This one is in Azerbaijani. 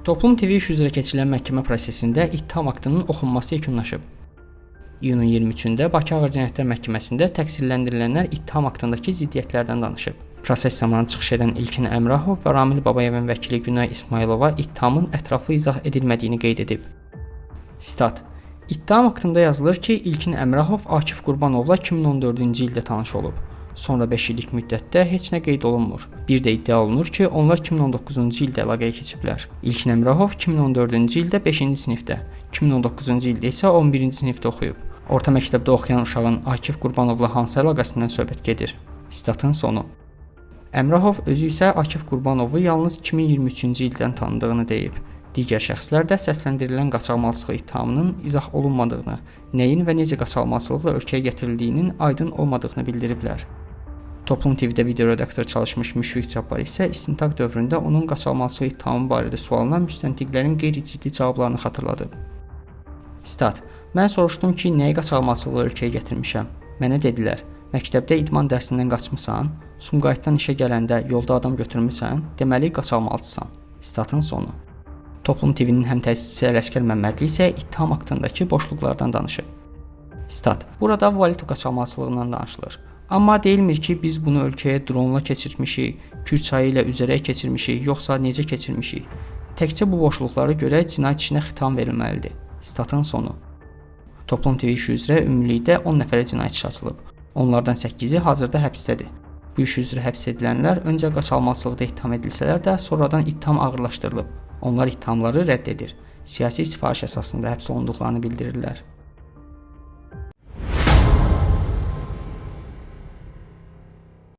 Toplum TV iş üzrə keçirilən məhkəmə prosesində ittiham aktının oxunması yekunlaşıb. İyunun 23-də Bakı Ağır Cinayətlər Məhkəməsində təqsirləndirilənlər ittiham aktındakı ziddiyyətlərdən danışıb. Proses zamanı çıxış edən İlkin Əmrahov və Ramil Babayevin vəkili Günay İsmailova ittihamın ətraflı izah edilmədiyini qeyd edib. Stat: İttiham aktında yazılır ki, İlkin Əmrahov Akif Qurbanovla 2014-cü ildə tanış olub. Sonra 5 illik müddətdə heç nə qeyd olunmur. Bir də iddia olunur ki, onlar 2019-cu ildə əlaqəyə keçiblər. İlkin Əmrahov 2014-cü ildə 5-ci sinifdə, 2019-cu ildə isə 11-ci sinifdə oxuyub. Orta məktəbdə oxuyan uşağın Akif Qurbanovla hansı əlaqəsindən söhbət gedir? Statın sonu. Əmrahov özü isə Akif Qurbanovu yalnız 2023-cü ildən tanıdığını deyib. Digər şəxslər də səsləndirilən qaçaqmalçılıq ittihamının izah olunmadığını, nəyin və necə qaçaqmalçılıqla ölkəyə gətirildiyinin aydın olmadığını bildiriblər. Toplum TV-də video redaktor çalışmış Müşfiq Cabbar isə istintaq dövründə onun qaçaqmalçılıq ittihamı barədə sualına müstəntiqlərin qeyri-ciddi cavablarını xatırladıb. Stat: Mən soruşdum ki, nəyi qaçaqmalçılıqla ölkəyə gətirmişəm. Mənə dedilər, məktəbdə idman dərsindən qaçmısan, Sumqayıtdan işə gələndə yolda adam götürmüsən, deməli qaçaqmalçısan. Statın sonu. Toplum TV-nin həmtəsisçisi Ələsgər Məmmədli isə ittiham aktındakı boşluqlardan danışıb. Stat: Burada valyuta qaçaqmalçılığından danışılır. Amma deyilmir ki, biz bunu ölkəyə dronla keçirmişik, Kür çayı ilə üzərək keçirmişik, yoxsa necə keçirmişik. Təkcə bu boşluqlara görə cinayət işinə xitam verilməlidir. Statın sonu. Toplum TV işi üzrə ümumilikdə 10 nəfərə cinayət işi açılıb. Onlardan 8-i hazırda həbsdədir. Bu iş üzrə həbs edilənlər öncə qaçaqmalçılıqda ittiham edilsələr də sonradan ittiham ağırlaşdırılıb. Onlar ittihamları rədd edir. Siyasi sifariş əsasında həbs olunduqlarını bildirirlər.